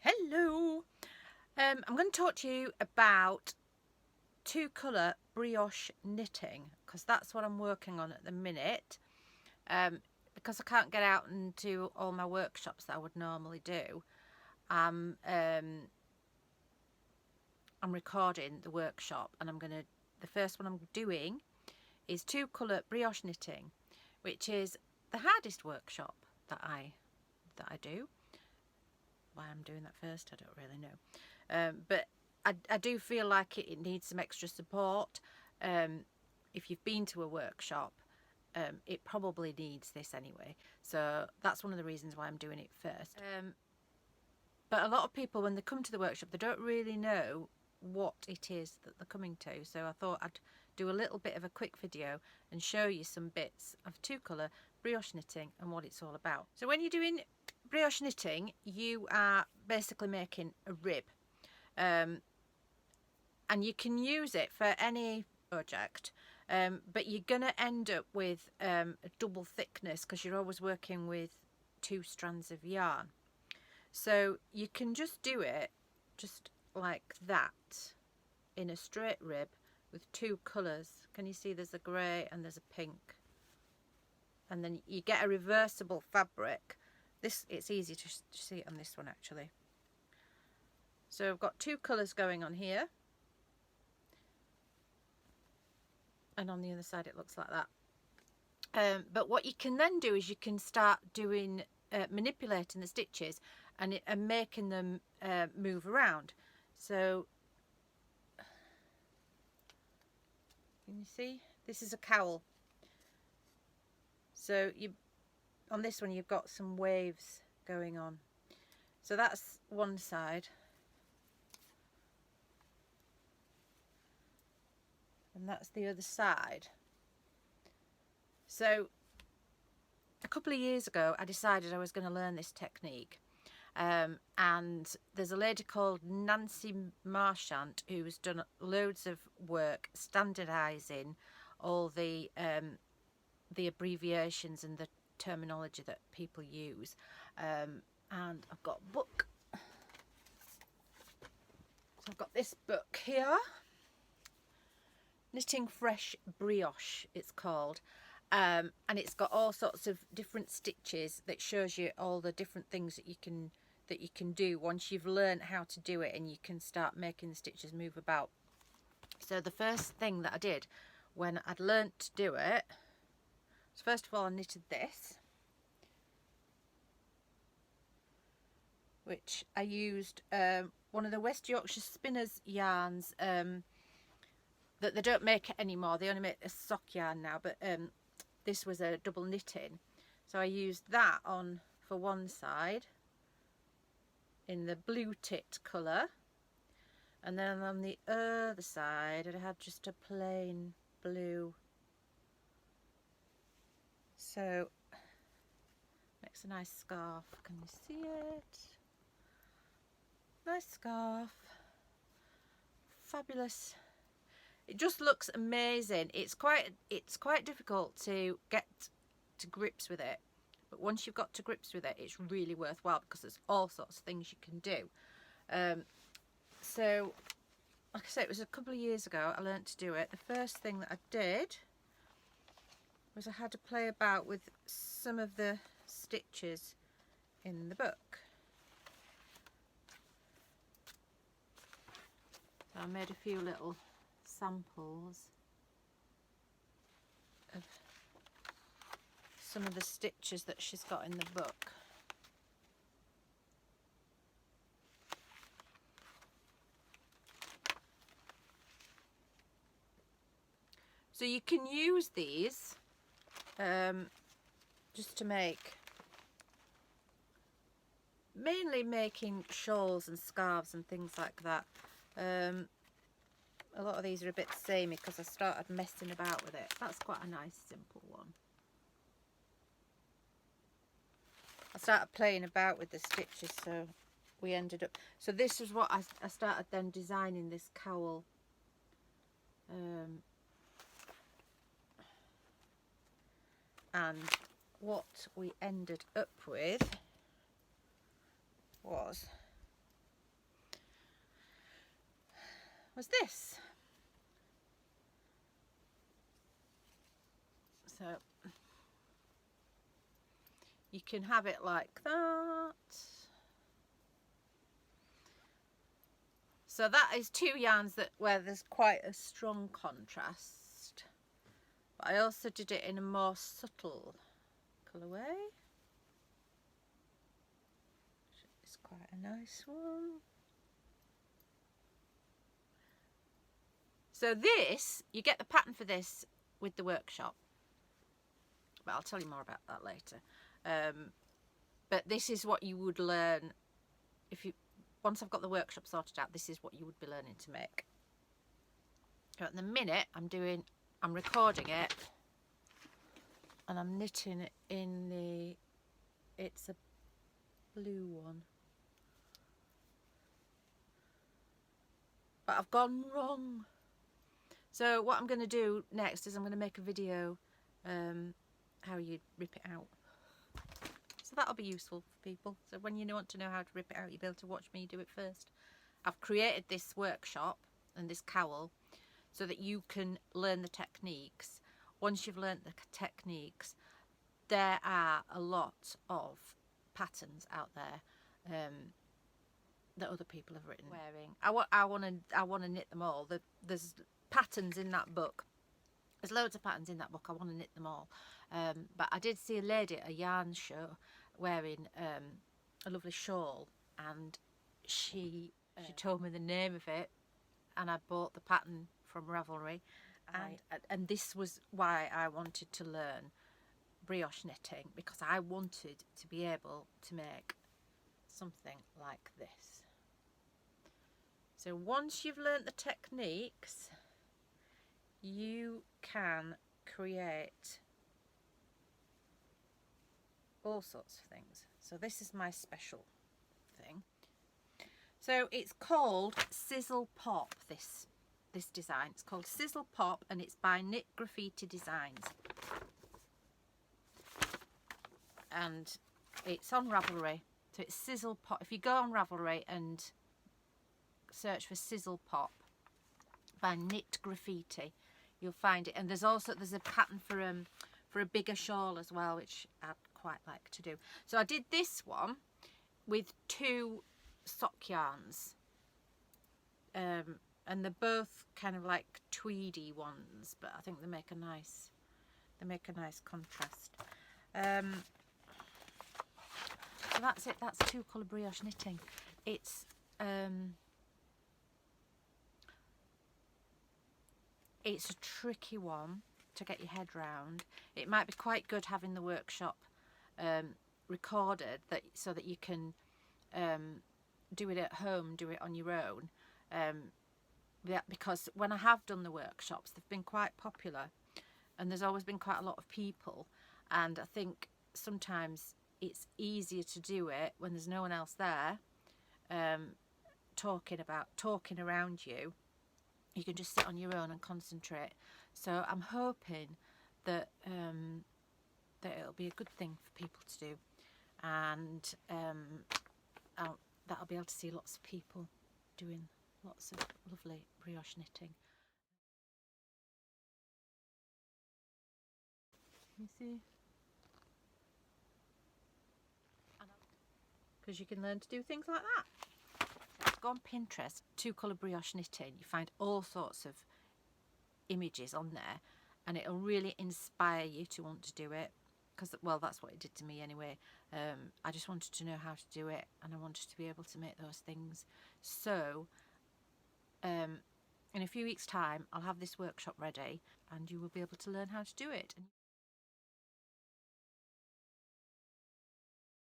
Hello! I'm going to talk to you about two colour brioche knitting because that's what I'm working on at the minute. Because I can't get out and do all my workshops that I would normally do, I'm recording the workshop, and the first one I'm doing is two colour brioche knitting, which is the hardest workshop that I do. Why I'm doing that first, I don't really know, but I do feel like it needs some extra support. If you've been to a workshop, it probably needs this anyway, so that's one of the reasons why I'm doing it first. But a lot of people, when they come to the workshop, they don't really know what it is that they're coming to, so I thought I'd do a little bit of a quick video and show you some bits of two colour brioche knitting and what it's all about. So when you're doing brioche knitting, you are basically making a rib, and you can use it for any project, but you're gonna end up with a double thickness because you're always working with two strands of yarn. So you can just do it just like that in a straight rib with two colours. Can you see there's a grey and there's a pink, and then you get a reversible fabric. It's easy to see it on this one actually. So I've got two colours going on here, and on the other side it looks like that. But what you can then do is you can start doing manipulating the stitches and making them move around. So can you see, this is a cowl, so on this one you've got some waves going on. So that's one side, and that's the other side. So a couple of years ago I decided I was going to learn this technique, and there's a lady called Nancy Marchant who's done loads of work standardising all the abbreviations and the terminology that people use, and I've got a book. So I've got this book here, Knitting Fresh Brioche it's called, and it's got all sorts of different stitches that shows you all the different things that you can do once you've learned how to do it, and you can start making the stitches move about. So the first thing that I did when I'd learnt to do it, so first of all I knitted this, which I used one of the West Yorkshire Spinners yarns that they don't make anymore. They only make a sock yarn now, but this was a double knitting, so I used that on for one side in the blue tit colour, and then on the other side I had just a plain blue. So makes a nice scarf. Can you see it? Nice scarf, fabulous. It just looks amazing. It's quite difficult to get to grips with it, but once you've got to grips with it, it's really worthwhile because there's all sorts of things you can do. So like I said, it was a couple of years ago I learnt to do it. The first thing that I did was I had to play about with some of the stitches in the book. So I made a few little samples of some of the stitches that she's got in the book. So you can use these just to make, mainly making shawls and scarves and things like that. A lot of these are a bit samey because I started messing about with it. That's quite a nice simple one. I started playing about with the stitches, so we ended up, so this is what I started then designing this cowl. And what we ended up with was was this. So you can have it like that. So that is two yarns where there's quite a strong contrast. But I also did it in a more subtle colourway. It's quite a nice one. So this, you get the pattern for this with the workshop. But I'll tell you more about that later. But this is what you would learn if you, once I've got the workshop sorted out, this is what you would be learning to make. So at the minute I'm recording it and I'm knitting it in the, it's a blue one. But I've gone wrong. So what I'm going to do next is I'm going to make a video how you rip it out. So that'll be useful for people. So when you want to know how to rip it out, you'll be able to watch me do it first. I've created this workshop and this cowl so that you can learn the techniques. Once you've learned the techniques, there are a lot of patterns out there that other people have written. I want to knit them all. There's patterns in that book. There's loads of patterns in that book. I want to knit them all. But I did see a lady at a yarn show wearing a lovely shawl, and she told me the name of it, and I bought the pattern from Ravelry, and this was why I wanted to learn brioche knitting, because I wanted to be able to make something like this. So once you've learnt the techniques, you can create all sorts of things. So this is my special thing. So it's called Sizzle Pop, this design. It's called Sizzle Pop and it's by Knit Graffiti Designs. And it's on Ravelry. So it's Sizzle Pop. If you go on Ravelry and search for Sizzle Pop by Knit Graffiti, you'll find it. And there's a pattern for a bigger shawl as well, which I'd quite like to do. So I did this one with two sock yarns, and they're both kind of like tweedy ones, but I think they make a nice contrast. So that's it. That's two colour brioche knitting. It's a tricky one to get your head round. It might be quite good having the workshop recorded, so that you can do it at home, do it on your own. Because when I have done the workshops, they've been quite popular, and there's always been quite a lot of people. And I think sometimes it's easier to do it when there's no one else there talking around you. You can just sit on your own and concentrate. So I'm hoping that that it'll be a good thing for people to do, and that I'll be able to see lots of people doing lots of lovely brioche knitting. You see? Because you can learn to do things like that. Go on Pinterest, two colour brioche knitting. You find all sorts of images on there, and it'll really inspire you to want to do it. Because, well, that's what it did to me anyway. I just wanted to know how to do it, and I wanted to be able to make those things. So in a few weeks' time, I'll have this workshop ready, and you will be able to learn how to do it.